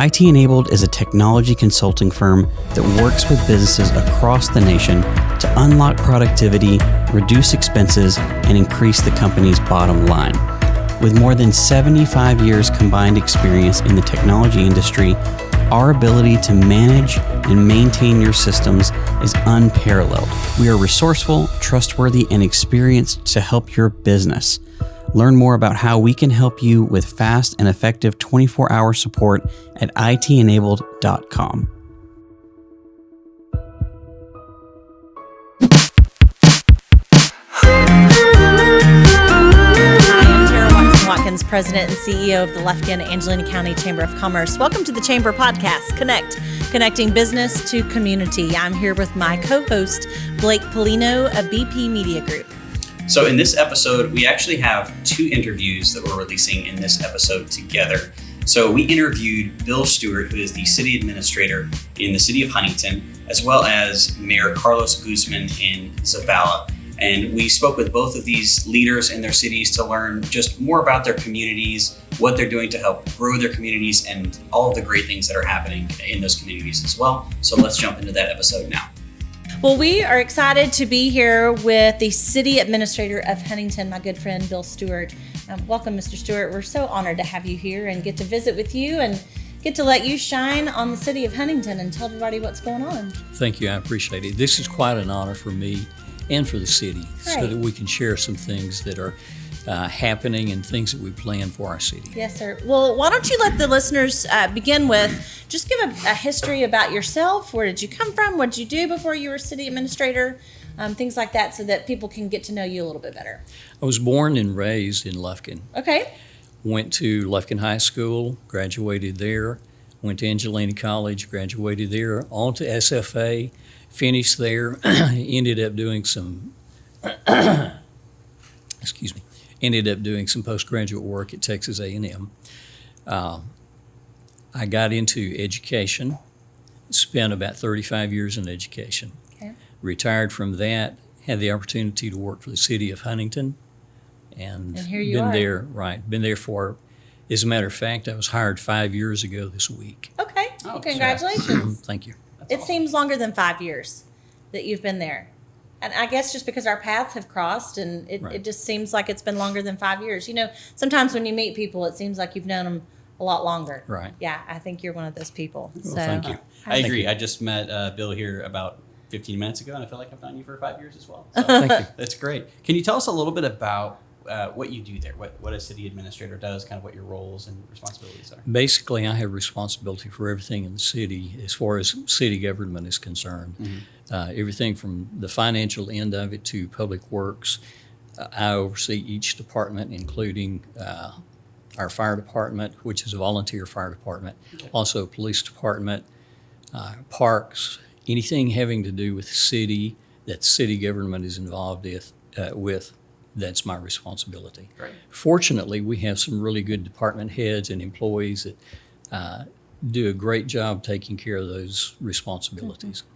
IT Enabled is a technology consulting firm that works with businesses across the nation to unlock productivity, reduce expenses, and increase the company's bottom line. With more than 75 years combined experience in the technology industry, our ability to manage and maintain your systems is unparalleled. We are resourceful, trustworthy, and experienced to help your business. Learn more about how we can help you with fast and effective 24-hour support at itenabled.com. Watson-Watkins, President and CEO of the Lufkin Angelina County Chamber of Commerce. Welcome to the Chamber Podcast, Connecting Business to Community. I'm here with my co-host, Blake Pollino of BP Media Group. So in this episode, we actually have two interviews that we're releasing in this episode together. So we interviewed Bill Stewart, who is the city administrator in the city of Huntington, as well as Mayor Carlos Guzman in Zavalla. And we spoke with both of these leaders in their cities to learn just more about their communities, what they're doing to help grow their communities, and all of the great things that are happening in those communities as well. So let's jump into that episode now. Well, we are excited to be here with the City Administrator of Huntington, my good friend, Bill Stewart. Welcome, Mr. Stewart. We're so honored to have you here and get to visit with you and get to let you shine on the City of Huntington and tell everybody what's going on. Thank you. I appreciate it. This is quite an honor for me and for the city, so that we can share some things that are happening and things that we plan for our city. Yes, sir. Well, why don't you let the listeners begin with just give a history about yourself. Where did you come from? What did you do before you were city administrator? Things like that, so that people can get to know you a little bit better. I was born and raised in Lufkin. Okay. Went to Lufkin High School, graduated there. Went to Angelina College, graduated there. On to SFA, finished there. Ended up doing some postgraduate work at Texas A&M. I got into education, spent about 35 years in education. Okay. Retired from that, had the opportunity to work for the city of Huntington, and here you are. Been there for, as a matter of fact, I was hired 5 years ago this week. Okay. Oh, congratulations. Thank you. It seems longer than 5 years that you've been there. And I guess just because our paths have crossed, and it just seems like it's been longer than 5 years. You know, sometimes when you meet people, it seems like you've known them a lot longer. Right. Yeah, I think you're one of those people. Well, thank you. I agree. I just met Bill here about 15 minutes ago, and I feel like I've known you for 5 years as well. So thank you. That's great. Can you tell us a little bit about what you do there, what a city administrator does, kind of what your roles and responsibilities are? Basically, I have responsibility for everything in the city as far as city government is concerned. Mm-hmm. Everything from the financial end of it to public works. I oversee each department, including our fire department, which is a volunteer fire department, also police department, parks, anything having to do with the city that city government is involved with. That's my responsibility. Right. Fortunately, we have some really good department heads and employees that do a great job taking care of those responsibilities. Mm-hmm.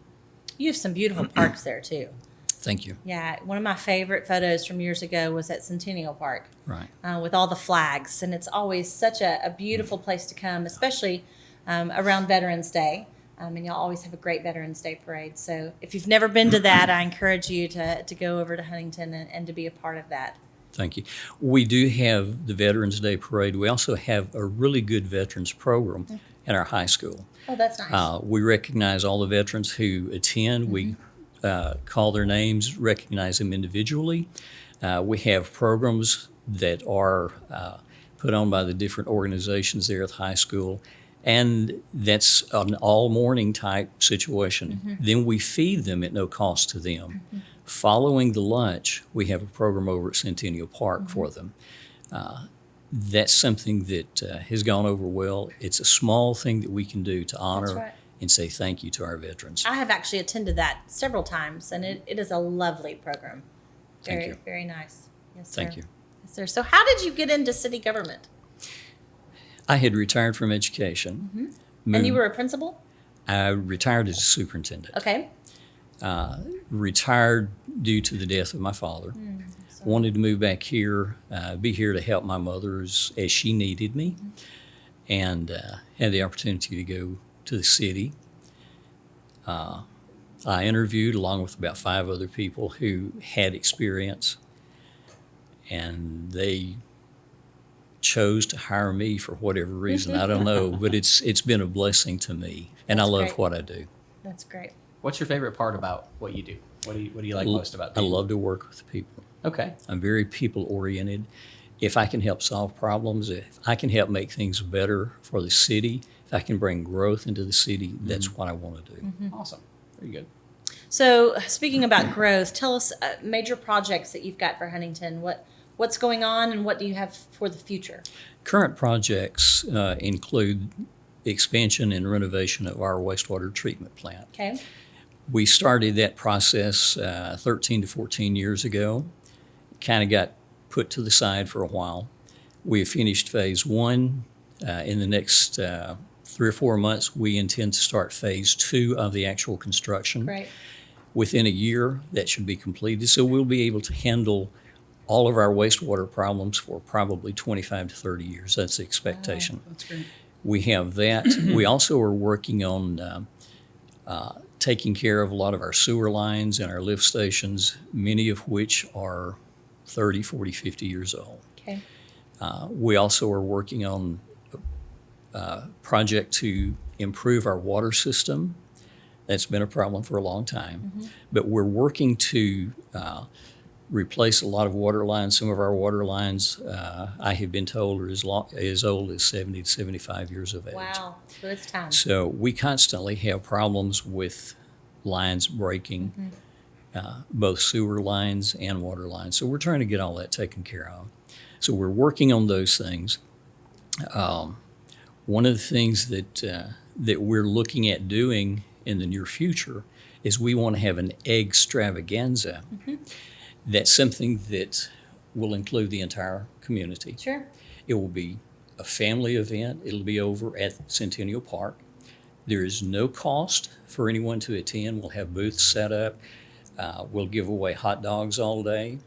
You have some beautiful parks there, too. Thank you. Yeah, one of my favorite photos from years ago was at Centennial Park. Right. With all the flags. And it's always such a beautiful place to come, especially around Veterans Day. And y'all always have a great Veterans Day parade. So if you've never been to that, I encourage you to go over to Huntington and to be a part of that. Thank you. We do have the Veterans Day parade. We also have a really good veterans program at our high school. Oh, that's nice. We recognize all the veterans who attend. We call their names, recognize them individually. We have programs that are put on by the different organizations there at the high school. And that's an all-morning type situation. Mm-hmm. Then we feed them at no cost to them. Mm-hmm. Following the lunch, we have a program over at Centennial Park for them. That's something that has gone over well. It's a small thing that we can do to honor and say thank you to our veterans. I have actually attended that several times, and it is a lovely program. Thank you. Very nice. Yes, sir. Thank you. Yes, sir. So how did you get into city government? I had retired from education. Mm-hmm. And you were a principal? I retired as a superintendent. Okay. Retired due to the death of my father. Wanted to move back here, be here to help my mother as she needed me. and had the opportunity to go to the city. I interviewed along with about 5 other people who had experience, and they chose to hire me for whatever reason. I don't know, but it's been a blessing to me, and That's I love great. what I do. That's great. What's your favorite part about what you do? What do you like most about I people? love to work with people. Okay. I'm very people oriented. If I can help solve problems, if I can help make things better for the city, if I can bring growth into the city, that's what I want to do. Awesome. Very good. So, speaking about growth, tell us major projects that you've got for Huntington. What's going on, and what do you have for the future? Current projects include the expansion and renovation of our wastewater treatment plant. Okay. We started that process 13 to 14 years ago. Kind of got put to the side for a while. We have finished phase 1. In the next 3 or 4 months, we intend to start phase 2 of the actual construction. Great. Within a year, that should be completed. So we'll be able to handle all of our wastewater problems for probably 25 to 30 years. That's the expectation. That's great. We have that. We also are working on taking care of a lot of our sewer lines and our lift stations, many of which are 30, 40, 50 years old. Okay. We also are working on a project to improve our water system. That's been a problem for a long time. But we're working to replace a lot of water lines. Some of our water lines, I have been told, are as old as 70 to 75 years of age. Wow. So it's time. So we constantly have problems with lines breaking, both sewer lines and water lines. So we're trying to get all that taken care of. So we're working on those things. One of the things that we're looking at doing in the near future is we want to have an egg extravaganza. That's something that will include the entire community. Sure. It will be a family event. It'll be over at Centennial Park. There is no cost for anyone to attend. We'll have booths set up. We'll give away hot dogs all day.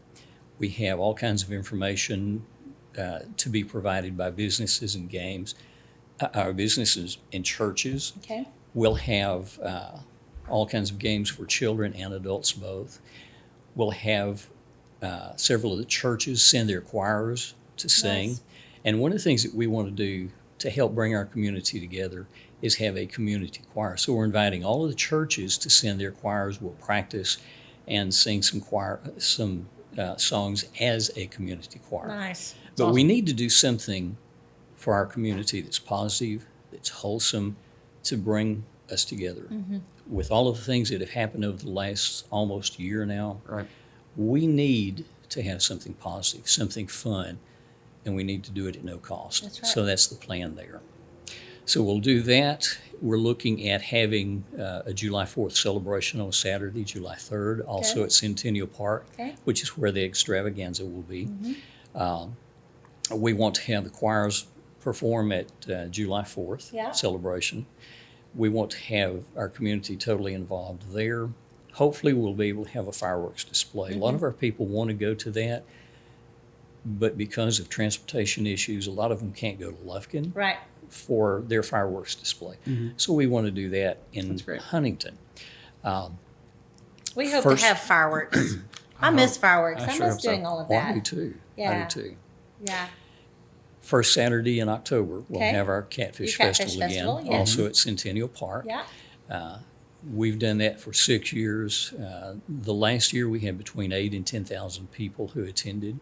We have all kinds of information to be provided by businesses and games, our businesses and churches. Okay. We'll have all kinds of games for children and adults both. We'll have several of the churches send their choirs to sing. Nice. And one of the things that we want to do to help bring our community together is have a community choir. So we're inviting all of the churches to send their choirs. We'll practice and sing some songs as a community choir. Nice. But we need to do something for our community that's positive, that's wholesome, to bring us together. With all of the things that have happened over the last almost year now, Right. we need to have something positive, something fun, and we need to do it at no cost. That's right. So that's the plan there. So we'll do that. We're looking at having a July 4th celebration on Saturday, July 3rd, also Okay. at Centennial Park, Okay. which is where the extravaganza will be. We want to have the choirs perform at July 4th Yeah. celebration. We want to have our community totally involved there. Hopefully, we'll be able to have a fireworks display. A lot of our people want to go to that, but because of transportation issues, a lot of them can't go to Lufkin Right. for their fireworks display. So we want to do that in That's great. Huntington. We hope First- to have fireworks. I miss fireworks. I sure miss hope so. doing all of Well, I that. do too. I Yeah. do too. Yeah. First Saturday in October, we'll Okay. have our Catfish Your Catfish Festival again, Festival, yeah. also at Centennial Park. Yeah. We've done that for 6 years. The last year, we had between 8,000 and 10,000 people who attended,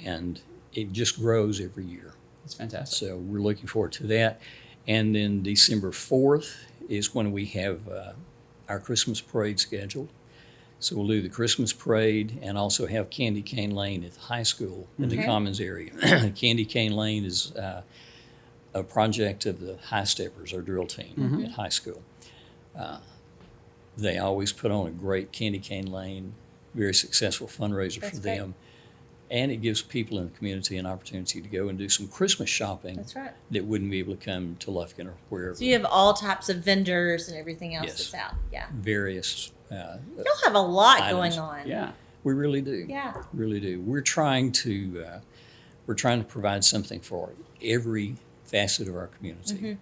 and it just grows every year. That's fantastic. So we're looking forward to that. And then December 4th is when we have our Christmas parade scheduled. So we'll do the Christmas parade and also have Candy Cane Lane at the high school in the Okay. Commons area. Candy Cane Lane is a project of the High Steppers, our drill team at high school. They always put on a great Candy Cane Lane, very successful fundraiser That's for great. them. And it gives people in the community an opportunity to go and do some Christmas shopping That's right. that wouldn't be able to come to Lufkin or wherever. So you have all types of vendors and everything else Yes. that's out. Yeah. Various, You'll have a lot Items. going on. Yeah. we really do. Yeah. Really do. We're trying to provide something for every facet of our community.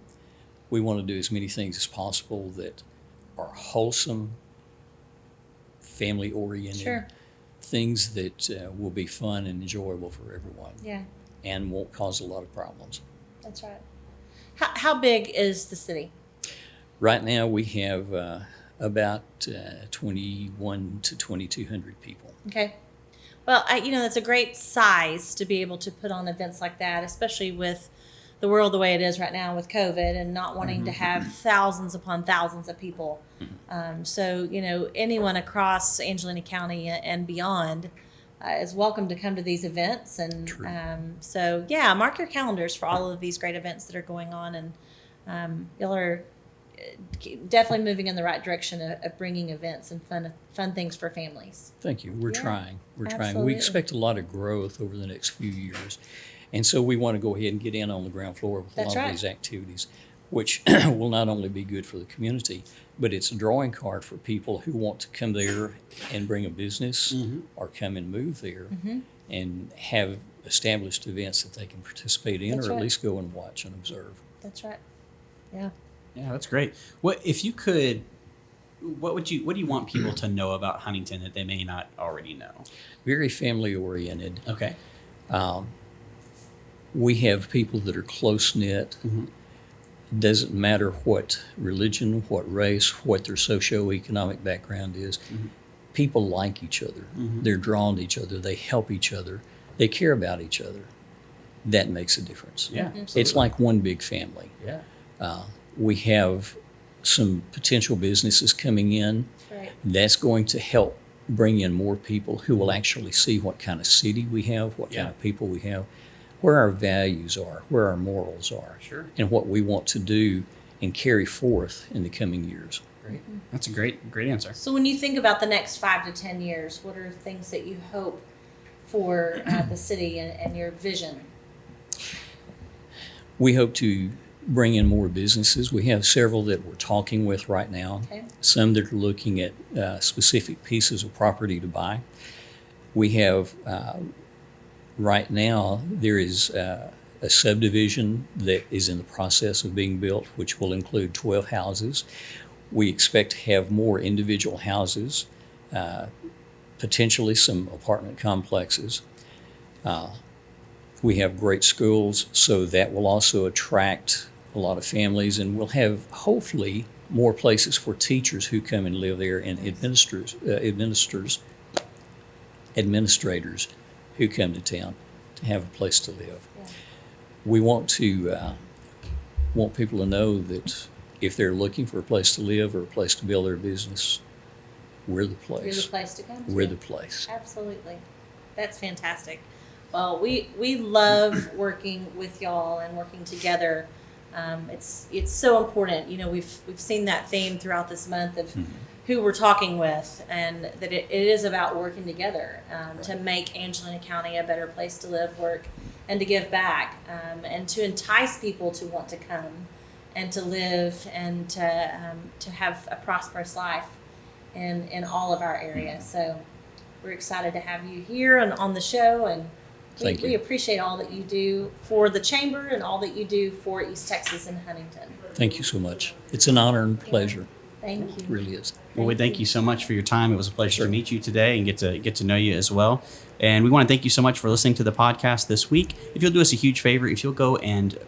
We want to do as many things as possible that are wholesome, family-oriented, Sure. things that will be fun and enjoyable for everyone. Yeah, And won't cause a lot of problems. that's right. How big is the city? Right now, we have about 21 to 2,200 people. Okay. Well, that's a great size to be able to put on events like that, especially with the world the way it is right now with COVID and not wanting to have thousands upon thousands of people. So, anyone across Angelina County and beyond is welcome to come to these events. And so, mark your calendars for all of these great events that are going on. And y'all are definitely moving in the right direction of bringing events and fun things for families. Thank you. We're trying. We're trying. Absolutely. We expect a lot of growth over the next few years. And so we want to go ahead and get in on the ground floor with a lot of these activities, which will not only be good for the community, but it's a drawing card for people who want to come there and bring a business or come and move there and have established events that they can participate in or at least go and watch and observe. That's right. Yeah. Yeah, that's great. What if you could? What do you want people to know about Huntington that they may not already know? Very family oriented. Okay. We have people that are close knit. Doesn't matter what religion, what race, what their socioeconomic background is. People like each other. They're drawn to each other. They help each other. They care about each other. That makes a difference. Yeah, It's like one big family. Yeah. We have some potential businesses coming in. Right. That's going to help bring in more people who will actually see what kind of city we have, what kind of people we have, where our values are, where our morals are, and what we want to do and carry forth in the coming years. Great. That's a great answer. So when you think about the next 5 to 10 years, what are things that you hope for the city and your vision? We hope to bring in more businesses. We have several that we're talking with right now, some that are looking at specific pieces of property to buy. We have, right now, there is a subdivision that is in the process of being built, which will include 12 houses. We expect to have more individual houses, potentially some apartment complexes. We have great schools, so that will also attract a lot of families, and we'll have hopefully more places for teachers who come and live there and administrators who come to town to have a place to live. We want people to know that if they're looking for a place to live or a place to build their business, we're the place. You're the place to come to. We're the place. Absolutely. That's fantastic. Well, we love working with y'all and working together. It's so important. We've seen that theme throughout this month of who we're talking with, and that it is about working together to make Angelina County a better place to live, work, and to give back, and to entice people to want to come and to live and to have a prosperous life in all of our areas. So we're excited to have you here and on the show, and we appreciate all that you do for the Chamber and all that you do for East Texas and Huntington. Thank you so much. It's an honor and pleasure. Thank you. It really is. Well, we thank you so much for your time. It was a pleasure to meet you today and get to know you as well. And we want to thank you so much for listening to the podcast this week. If you'll do us a huge favor, if you'll go and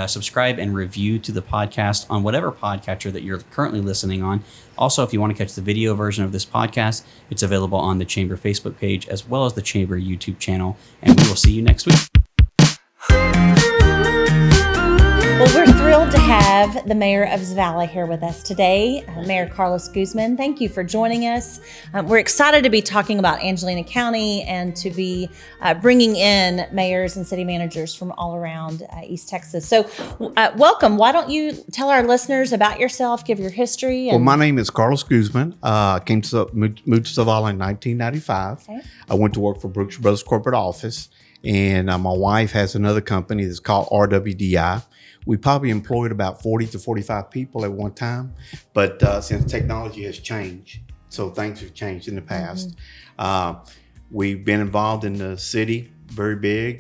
subscribe and review to the podcast on whatever podcatcher that you're currently listening on. Also, if you want to catch the video version of this podcast, it's available on the Chamber Facebook page as well as the Chamber YouTube channel. And we will see you next week. Well, we're thrilled to have the Mayor of Zavalla here with us today, Mayor Carlos Guzman. Thank you for joining us. We're excited to be talking about Angelina County and to be bringing in mayors and city managers from all around East Texas. So welcome. Why don't you tell our listeners about yourself, give your history? Well, my name is Carlos Guzman. Moved to Zavalla in 1995. Okay. I went to work for Brooks Brothers Corporate Office, and my wife has another company that's called RWDI. We probably employed about 40 to 45 people at one time, but since technology has changed, so things have changed in the past. We've been involved in the city, very big.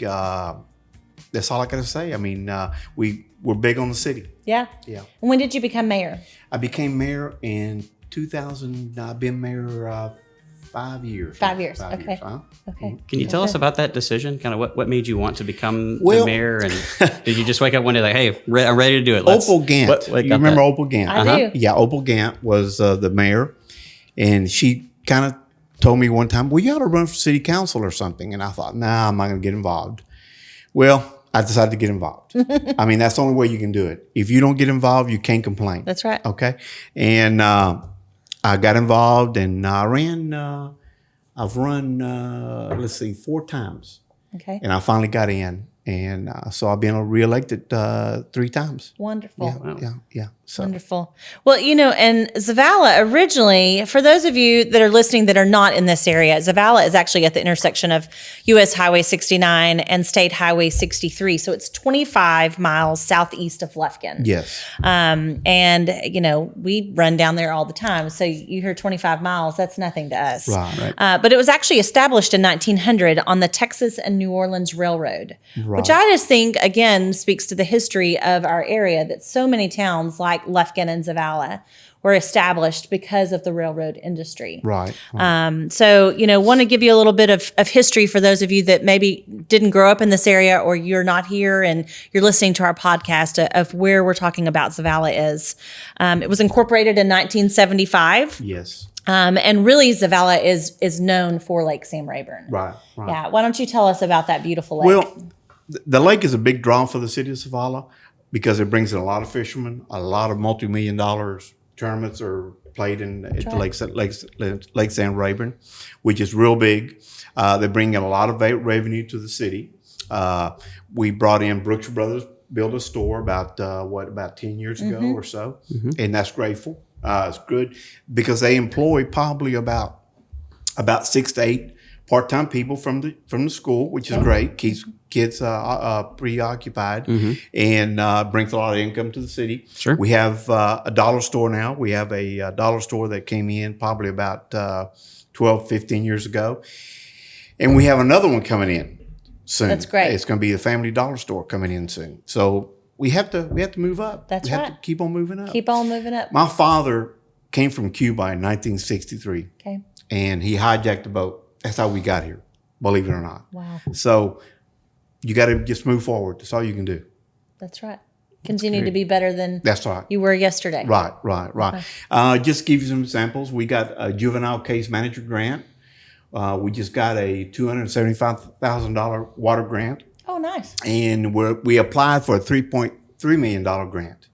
that's all I got to say. I mean, we're big on the city. Yeah. Yeah. And when did you become mayor? I became mayor in 2000. I've been mayor 5 years. 5 years. 5 Okay. years, huh? Okay. Can you tell us about that decision? Kind of what made you want to become Well- the mayor? And did you just wake up one day like, hey, I'm ready to do it? Opal Gant. What You got remember that? Opal Gant? I do. Yeah, Opal Gant was the mayor, and she kind of told me one time, well, you ought to run for city council or something. And I thought, nah, I'm not going to get involved. Well, I decided to get involved. I mean, that's the only way you can do it. If you don't get involved, you can't complain. That's right. Okay. And I got involved, and I ran, I've run, 4 times. Okay. And I finally got in. And so I've been reelected 3 times. Wonderful. Yeah. So. Wonderful. Well, and Zavalla originally, for those of you that are listening that are not in this area, Zavalla is actually at the intersection of U.S. Highway 69 and State Highway 63. So it's 25 miles southeast of Lufkin. Yes. And, we run down there all the time. So you hear 25 miles, that's nothing to us. Right. But it was actually established in 1900 on the Texas and New Orleans Railroad, which Right. I just think, again, speaks to the history of our area, that so many towns like Lufkin and Zavalla were established because of the railroad industry. Right. So, want to give you a little bit of history for those of you that maybe didn't grow up in this area, or you're not here and you're listening to our podcast of where we're talking about Zavalla is. It was incorporated in 1975. Yes. And really, Zavalla is known for Lake Sam Rayburn. Right. Yeah. Why don't you tell us about that beautiful lake? Well, the lake is a big draw for the city of Zavalla because it brings in a lot of fishermen. A lot of multi-million-dollar tournaments are played at the Lake Sam Rayburn, which is real big. They bring in a lot of revenue to the city. We brought in Brooks Brothers, built a store about 10 years ago or so, and that's grateful. It's good because they employ probably about 6 to 8 part-time people from the school, which is great. Keeps kids preoccupied and brings a lot of income to the city. Sure. We have a dollar store now. We have a dollar store that came in probably about 12, 15 years ago. And we have another one coming in soon. That's great. It's going to be the Family Dollar Store coming in soon. So we have to move up. That's we have right. to keep on moving up. Keep on moving up. My father came from Cuba in 1963. Okay. And he hijacked the boat. That's how we got here, believe it or not. Wow. So you got to just move forward. That's all you can do. That's right. Continue to be better than That's right. you were yesterday. Right. Just to give you some examples, we got a juvenile case manager grant. We just got a $275,000 water grant. Oh, nice. And we applied for a $3.3 million grant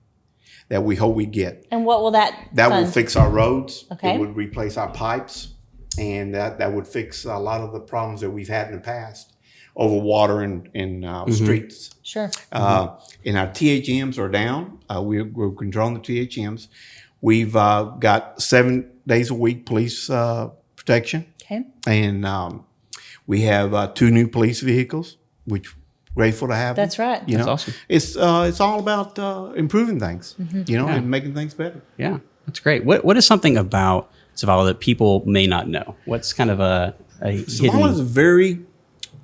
that we hope we get. And what will that That fund? will fix our roads. Okay. It would replace our pipes. And that would fix a lot of the problems that we've had in the past over water in streets. Sure. And our THMs are down. We're controlling the THMs. We've got 7 days a week police protection. Okay. And we have 2 new police vehicles, which grateful to have. That's right. You know, That's awesome. It's all about improving things, and making things better. Yeah, that's great. What is something about Zavalla that people may not know? What's kind of a Zavalla is a very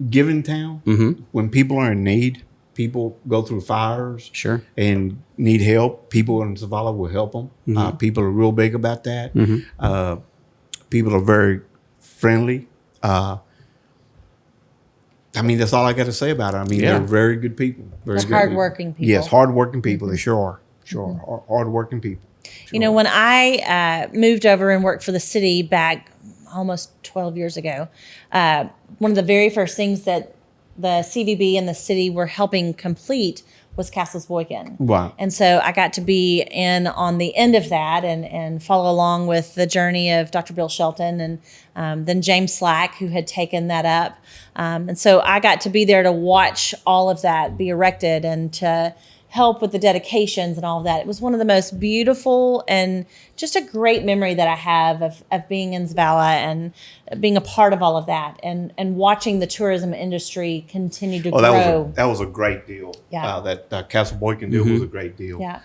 giving town. Mm-hmm. When people are in need, people go through fires Sure. and need help. People in Zavalla will help them. People are real big about that. People are very friendly. That's all I got to say about it. They're very good people. Very They're good hardworking people. Yes, hardworking people. They sure are. Hardworking people. When I moved over and worked for the city back almost 12 years ago, one of the very first things that the CVB and the city were helping complete was Castles Boykin. Wow. And so I got to be in on the end of that and follow along with the journey of Dr. Bill Shelton and then James Slack, who had taken that up. And so I got to be there to watch all of that be erected and to help with the dedications and all of that. It was one of the most beautiful and just a great memory that I have of being in Zavalla and being a part of all of that and watching the tourism industry continue to grow. That was a great deal. Yeah. That Castle Boykin deal was a great deal. Yeah.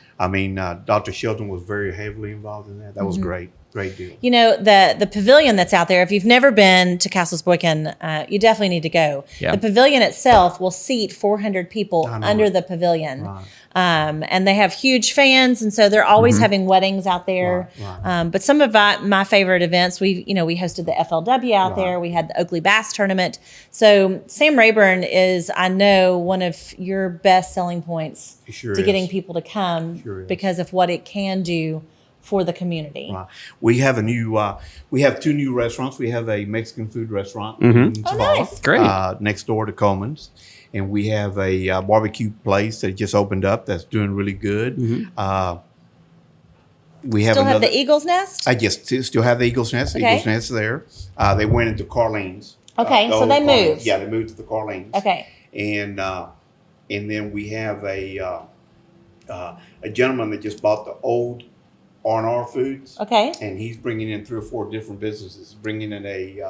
Dr. Shelton was very heavily involved in that. That was great. Great deal. You know, the pavilion that's out there, if you've never been to Castles Boykin, you definitely need to go. Yeah. The pavilion itself will seat 400 people under the pavilion. Right. And they have huge fans, and so they're always having weddings out there. Right. But some of my favorite events, we hosted the FLW out there. We had the Oakley Bass Tournament. So Sam Rayburn is, I know, one of your best selling points Sure to is. getting people to come Sure is. because of what it can do for the community. Right. We have we have 2 new restaurants. We have a Mexican food restaurant in Zavalla, nice. Great. next door to Coleman's. And we have a barbecue place that just opened up that's doing really good. We have Still have another. the Eagle's Nest? I just still have the Eagle's Nest. Okay. Eagle's Nest there. They went into Carlene's. Okay, the so old they Carlene's. moved. Yeah, they moved to the Carlene's. Okay. And then we have a gentleman that just bought the old R&R Foods. Okay. And he's bringing in 3 or 4 different businesses. He's bringing in a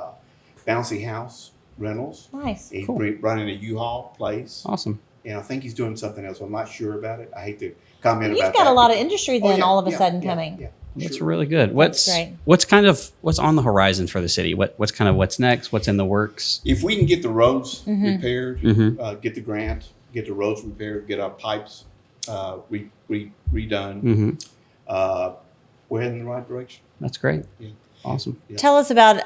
bouncy house rentals. Nice. He's Cool. running a U-Haul place. Awesome. And I think he's doing something else. I'm not sure about it. I hate to comment You've about got that. a lot of industry Oh, then yeah, all of a yeah, sudden yeah, coming. Yeah, That's sure. really good. What's great. what's on the horizon for the city? What's next? What's in the works? If we can get the roads Mm-hmm. repaired, Mhm. get the grant, get the roads repaired, get our pipes redone, we're heading in the right direction. That's great. Yeah. Awesome. Yeah. Tell us about,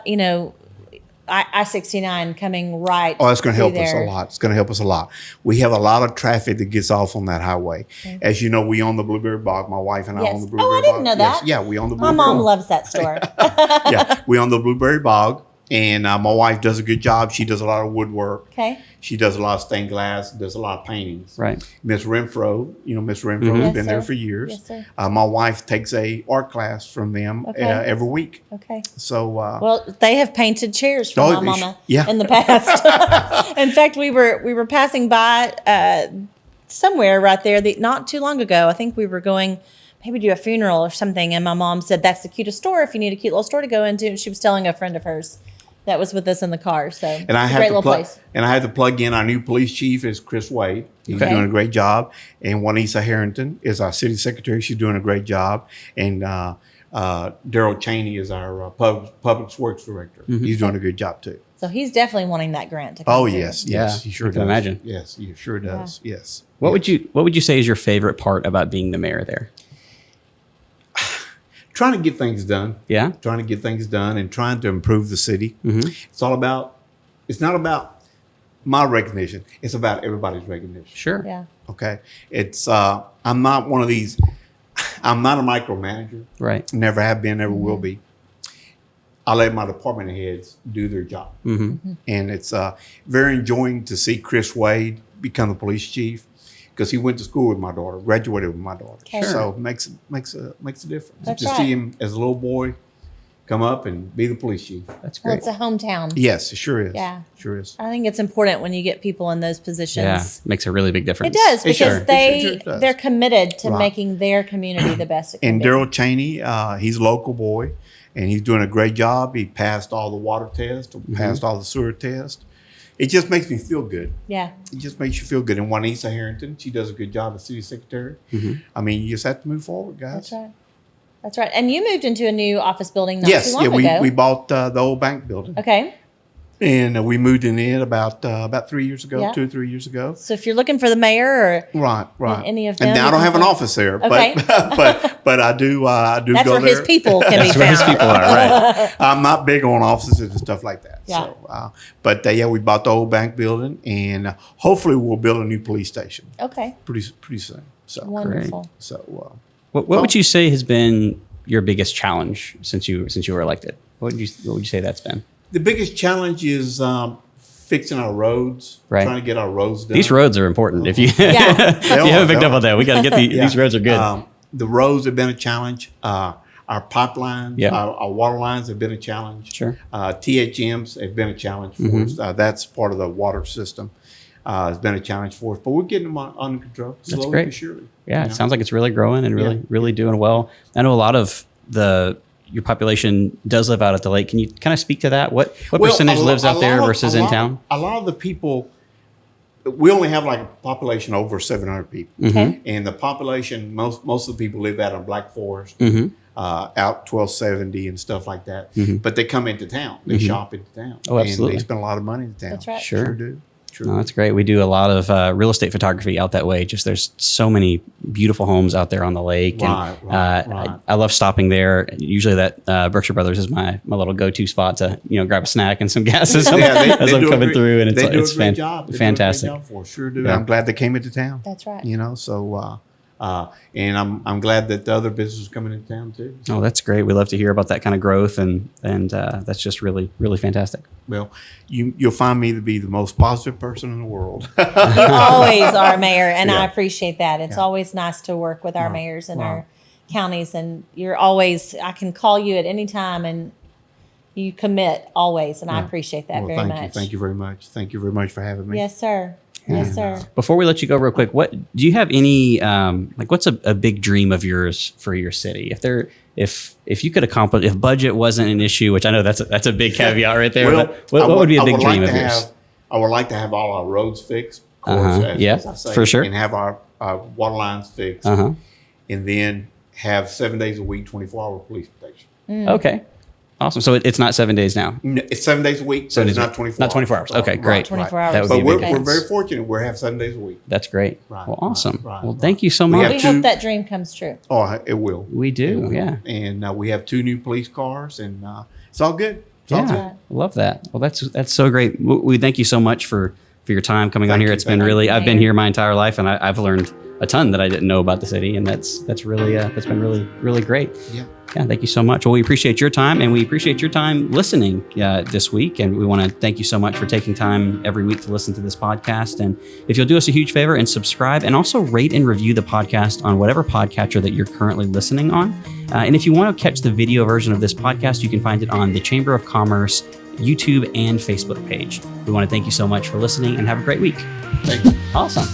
I-69 coming right. Oh, that's going to through help us a there. lot. It's going to help us a lot. We have a lot of traffic that gets off on that highway. As you know, we own the Blueberry Bog. My wife and I Yes. own the Oh, Blueberry I didn't Bog. know Yes. that. Yeah, we own the My Blueberry mom Bog. loves that store. Yeah, we own the Blueberry Bog. And my wife does a good job. She does a lot of woodwork. Okay. She does a lot of stained glass, does a lot of paintings. Right. Miss Renfro, Miss Renfro has Yes, been there sir. for years. Yes, sir. My wife takes a art class from them Okay. every week. Okay. So Well, they have painted chairs for Oh, my mama yeah. in the past. In fact, we were passing by somewhere right there not too long ago. I think we were going maybe do a funeral or something, and my mom said that's the cutest store if you need a cute little store to go into. And she was telling a friend of hers that was with us in the car. So and I it's a have great to little plug place. and I have to plug in our new police chief is Chris Wade. He's Okay. doing a great job. And Juanisa Harrington is our city secretary. She's doing a great job. And Daryl Cheney is our public works director. He's doing a good job too. So he's definitely wanting that grant to come Oh through. yes, Yeah, yes, he sure I can does. imagine. Yes, he sure does. Yes. What would you say is your favorite part about being the mayor there? Trying to get things done. Yeah. Trying to get things done and trying to improve the city. It's not about my recognition. It's about everybody's recognition. Sure. Yeah. Okay. It's, I'm not one of these, I'm not a micromanager. Right. Never have been, never will be. I let my department heads do their job. And it's very enjoying to see Chris Wade become the police chief because he went to school with my daughter, graduated with my daughter. Okay. Sure. So it makes a difference. That's to right. see him as a little boy come up and be the police chief. That's Well, great. it's a hometown. Yes, it sure is. Yeah. Sure is. I think it's important when you get people in those positions. Yeah. Makes a really big difference. It does It because sure- they it sure does. they're committed to Right. making their community the best it can And be. Daryl Cheney, he's a local boy, and he's doing a great job. He passed all the water tests, passed all the sewer tests. It just makes me feel good. Yeah. It just makes you feel good. And Juanisa Harrington, she does a good job as city secretary. I mean, you just have to move forward, guys. That's right. That's right. And you moved into a new office building not Yes, too long yeah, ago. we bought the old bank building, Okay. and we moved in it about 3 years ago, Yeah. 2 or 3 years ago. So if you're looking for the mayor or Right. any of and them, now I you don't can have an find- office there, Okay. but I do that's go where there. his people can be That's where his found. people are. Right. I'm not big on offices and stuff like that. Yeah. So, but yeah, we bought the old bank building, and hopefully we'll build a new police station Okay. pretty soon. So, Wonderful. What would you say has been your biggest challenge since you were elected? What would you say that's been? the biggest challenge is fixing our roads, Right. trying to get our roads done. These roads are important. If you Yeah. if you haven't picked They up are. on that, we got to get Yeah. these roads are good. The roads have been a challenge. Our pipelines, Yeah. our water lines have been a challenge. Sure. THMs have been a challenge for us. That's part of the water system. It's been a challenge for us, but we're getting them under control slowly great. but surely. Yeah, you it know? sounds like it's really growing and really Yeah. really doing well. I know a lot of your population does live out at the lake. Can you kind of speak to that? What Well, percentage lives a out there lot of- versus a in lot- town? A lot of the people we only have like a population over 700 people. Okay. And the population, most of the people live out in Black Forest, out 1270 and stuff like that. But they come into town. They shop into town. Oh, absolutely. And they spend a lot of money in town. That's right. Sure. Sure do. Sure No, do. that's great. We do a lot of real estate photography out that way. Just there's so many beautiful homes out there on the lake. Right, and right. I love stopping there. Usually that Berkshire Brothers is my little go-to spot to, grab a snack and some gas as I'm do a coming great- through. And they do it's a great job. They do a great fantastic. job for us. Sure do. Yeah. I'm glad they came into town. That's right. So and I'm glad that the other businesses are coming into town too. Oh, that's great. We love to hear about that kind of growth, and that's just really, really fantastic. Well, you'll find me to be the most positive person in the world. You always are, Mayor, and I Yeah. appreciate that. It's Yeah. always nice to work with our mayors and Right. our counties, and you're always, I can call you at any time, and you commit always, and I Yeah. appreciate that Well, very thank much. you very much. Thank you very much for having me. Yes, sir. Yes, sir. Before we let you go, real quick, what do you have any what's a big dream of yours for your city? If you could accomplish, if budget wasn't an issue, which I know that's a big caveat right there. Well, but what would be a I big would dream like of to yours? have- I would like to have all our roads fixed, of course, as I say, for sure. and have our water lines fixed, Uh-huh. and then have 7 days a week, 24-hour police protection. Okay. Awesome. So it's not 7 days now. No, it's 7 days a week, so 7 it's days a not week. 24 Not 24 hours. Okay, Right, great. 24 right. hours. That would But be a we're, big we're thing. very fortunate. We have 7 days a week. That's great. Right, Well, awesome. right, Well, right. thank you so We much. have We two- hope that dream comes true. Oh, it will. We do. Yeah. And we have 2 new police cars, and it's all good. It's all good. Yeah, love that. Well, that's so great. We thank you so much for your time coming on Thank here. you. It's been Thank really. you, I've been Mayor. here my entire life, and I've learned a ton that I didn't know about the city, and that's really that's been really great. Yeah. Yeah, thank you so much. Well, we appreciate your time, and we appreciate your time listening this week. And we want to thank you so much for taking time every week to listen to this podcast. And if you'll do us a huge favor and subscribe, and also rate and review the podcast on whatever podcatcher that you're currently listening on. And if you want to catch the video version of this podcast, you can find it on the Chamber of Commerce YouTube and Facebook page. We want to thank you so much for listening, and have a great week. Thank you. Awesome.